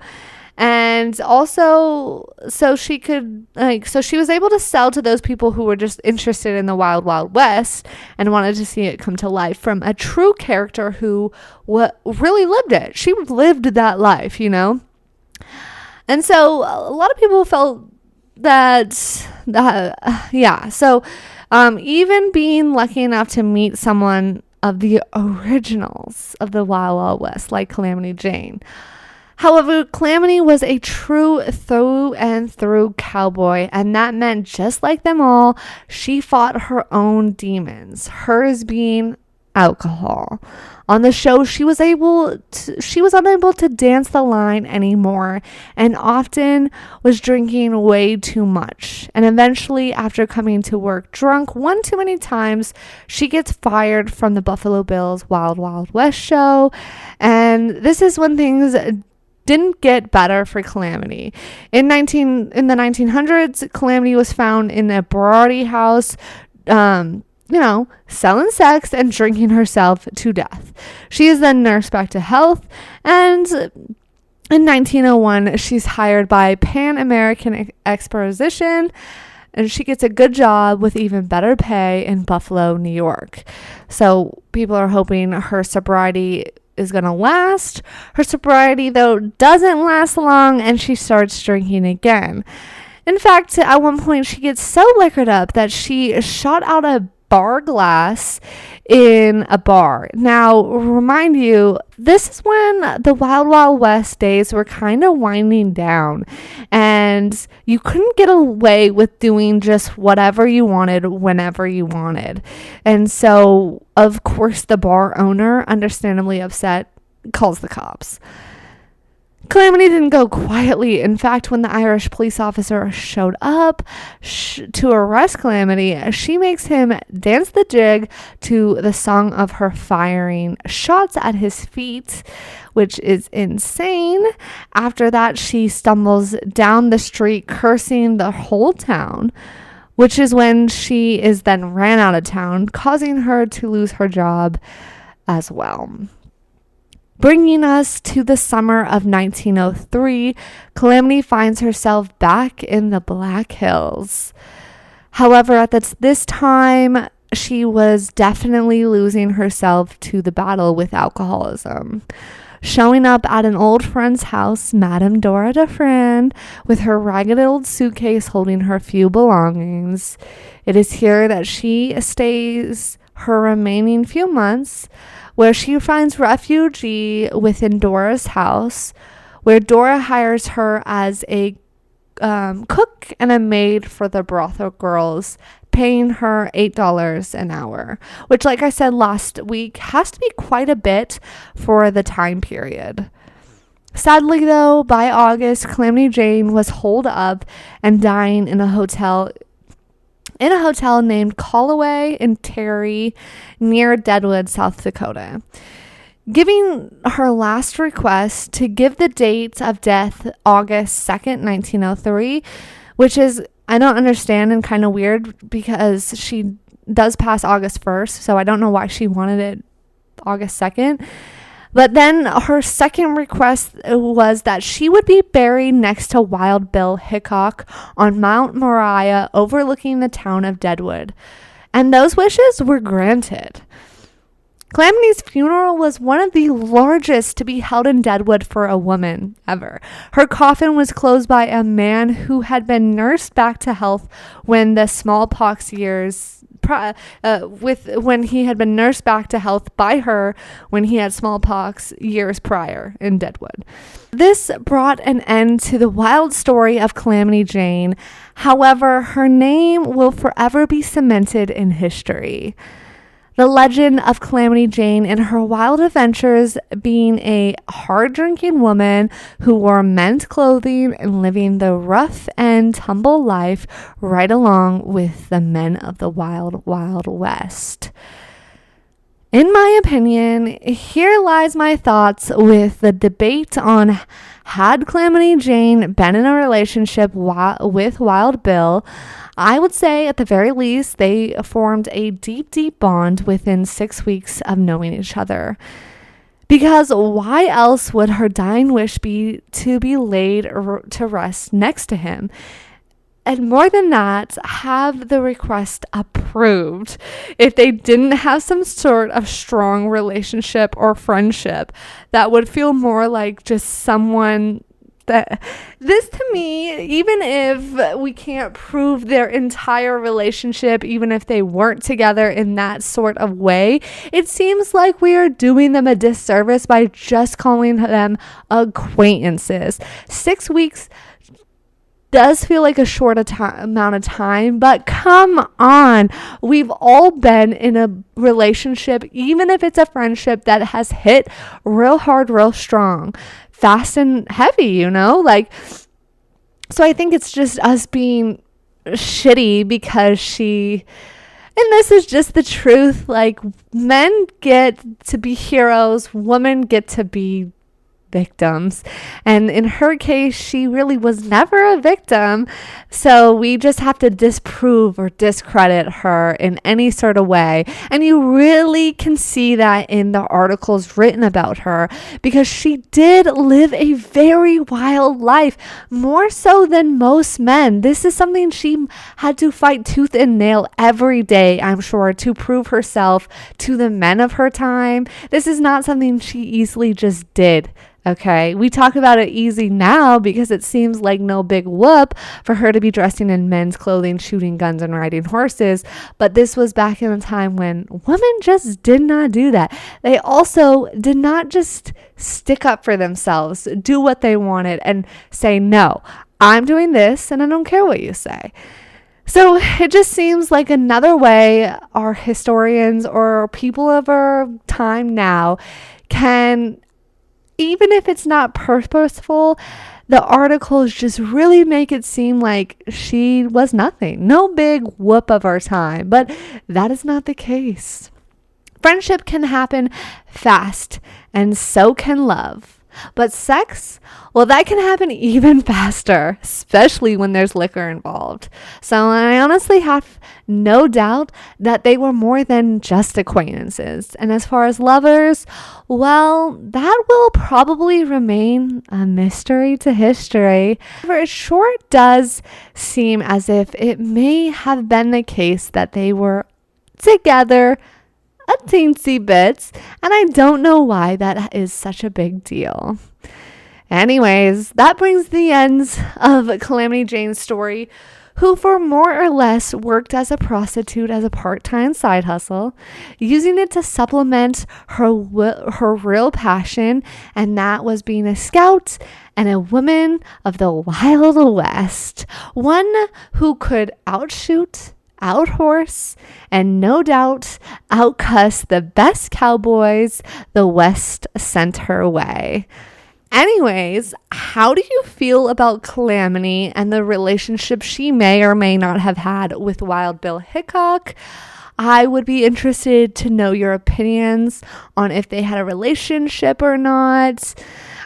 And also, so she was able to sell to those people who were just interested in the Wild Wild West and wanted to see it come to life from a true character who really lived it. She lived that life, you know? And so a lot of people felt that, yeah. So even being lucky enough to meet someone of the originals of the Wild Wild West, like Calamity Jane. However, Calamity was a true through and through cowboy, and that meant just like them all, she fought her own demons, hers being alcohol. On the show, she was unable to dance the line anymore and often was drinking way too much. And eventually, after coming to work drunk one too many times, she gets fired from the Buffalo Bills Wild Wild West show. And this is when things didn't get better for Calamity. In the 1900s, Calamity was found in a sorority house, selling sex and drinking herself to death. She is then nursed back to health, and in 1901, she's hired by Pan American Exposition, and she gets a good job with even better pay in Buffalo, New York. So people are hoping her sobriety is going to last. Her sobriety, though, doesn't last long, and she starts drinking again. In fact, at one point, she gets so liquored up that she shot out a bar glass in a bar. Now, remind you, this is when the Wild Wild West days were kind of winding down, and you couldn't get away with doing just whatever you wanted whenever you wanted. And so, of course, the bar owner, understandably upset, calls the cops. Calamity didn't go quietly. In fact, when the Irish police officer showed up to arrest Calamity, she makes him dance the jig to the song of her firing shots at his feet, which is insane. After that, she stumbles down the street cursing the whole town, which is when she is then ran out of town, causing her to lose her job as well. Bringing us to the summer of 1903, Calamity finds herself back in the Black Hills. However, at this time, she was definitely losing herself to the battle with alcoholism. Showing up at an old friend's house, Madame Dora Dufresne, with her ragged old suitcase holding her few belongings. It is here that she stays her remaining few months, where she finds refuge within Dora's house, where Dora hires her as a cook and a maid for the brothel girls, paying her $8 an hour, which, like I said last week, has to be quite a bit for the time period. Sadly, though, by August, Calamity Jane was holed up and dying in a hotel named Callaway in Terry near Deadwood, South Dakota. Giving her last request to give the date of death August 2nd, 1903, which is, I don't understand and kind of weird because she does pass August 1st, so I don't know why she wanted it August 2nd. But then her second request was that she would be buried next to Wild Bill Hickok on Mount Moriah overlooking the town of Deadwood. And those wishes were granted. Calamity's funeral was one of the largest to be held in Deadwood for a woman ever. Her coffin was closed by a man who had been nursed back to health when the smallpox years when he had been nursed back to health by her when he had smallpox years prior in Deadwood. This brought an end to the wild story of Calamity Jane. However, her name will forever be cemented in history. The legend of Calamity Jane and her wild adventures, being a hard-drinking woman who wore men's clothing and living the rough and tumble life right along with the men of the wild, wild west. In my opinion, here lies my thoughts with the debate on had Calamity Jane been in a relationship with Wild Bill. I would say at the very least they formed a deep, deep bond within 6 weeks of knowing each other. Because why else would her dying wish be to be laid to rest next to him? And more than that, have the request approved if they didn't have some sort of strong relationship or friendship that would feel more like just someone that this to me, even if we can't prove their entire relationship, even if they weren't together in that sort of way, it seems like we are doing them a disservice by just calling them acquaintances. 6 weeks does feel like a short amount of time, but come on. We've all been in a relationship, even if it's a friendship that has hit real hard, real strong, fast and heavy, so I think it's just us being shitty because and this is just the truth, men get to be heroes, women get to be victims, and in her case she really was never a victim, so we just have to disprove or discredit her in any sort of way. And you really can see that in the articles written about her, because she did live a very wild life, more so than most men. This is something she had to fight tooth and nail every day, I'm sure, to prove herself to the men of her time. This is not something she easily just did. Okay, we talk about it easy now because it seems like no big whoop for her to be dressing in men's clothing, shooting guns, and riding horses. But this was back in a time when women just did not do that. They also did not just stick up for themselves, do what they wanted, and say, no, I'm doing this and I don't care what you say. So it just seems like another way our historians or people of our time now can, even if it's not purposeful, the articles just really make it seem like she was nothing. No big whoop of our time, but that is not the case. Friendship can happen fast, and so can love. But sex, well, that can happen even faster, especially when there's liquor involved. So I honestly have no doubt that they were more than just acquaintances. And as far as lovers, well, that will probably remain a mystery to history. However, it sure does seem as if it may have been the case that they were together a teensy bit, and I don't know why that is such a big deal. Anyways, that brings the end of Calamity Jane's story, who for more or less worked as a prostitute as a part-time side hustle, using it to supplement her real passion, and that was being a scout and a woman of the Wild West, one who could outshoot, outhorse, and no doubt outcuss the best cowboys the West sent her way. Anyways, how do you feel about Calamity and the relationship she may or may not have had with Wild Bill Hickok? I would be interested to know your opinions on if they had a relationship or not.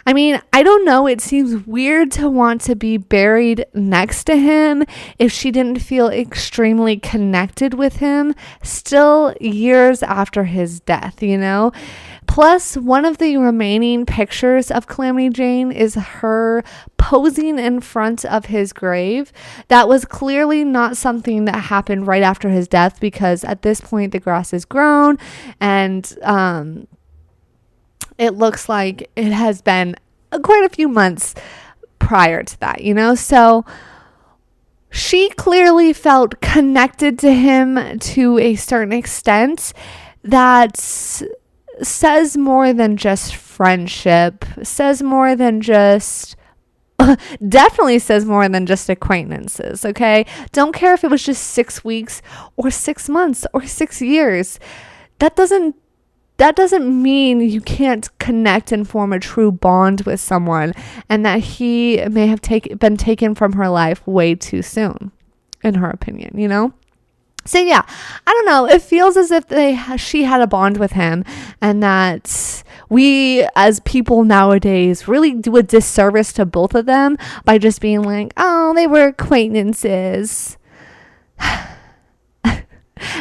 I mean, I don't know. It seems weird to want to be buried next to him if she didn't feel extremely connected with him still years after his death, Plus, one of the remaining pictures of Calamity Jane is her posing in front of his grave. That was clearly not something that happened right after his death, because at this point the grass is grown and it looks like it has been quite a few months prior to that, So She clearly felt connected to him to a certain extent that says more than just friendship, says more than just definitely says more than just acquaintances, okay? Don't care if it was just 6 weeks or 6 months or 6 years. That doesn't mean you can't connect and form a true bond with someone, and that he may have been taken from her life way too soon, in her opinion, you know? So yeah, I don't know. It feels as if she had a bond with him, and that we as people nowadays really do a disservice to both of them by just being like, oh, they were acquaintances.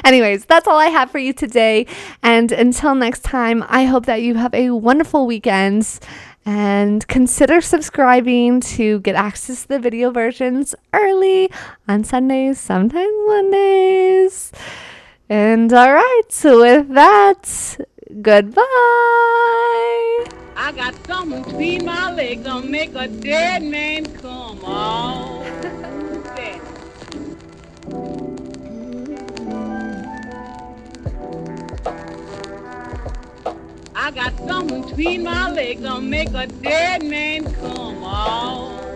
Anyways, that's all I have for you today. And until next time, I hope that you have a wonderful weekend. And consider subscribing to get access to the video versions early on Sundays, sometimes Mondays. And all right, so with that, goodbye. I got something between my legs that'll make a dead man come. Oh, that. I got something between my legs that'll make a dead man come. Oh.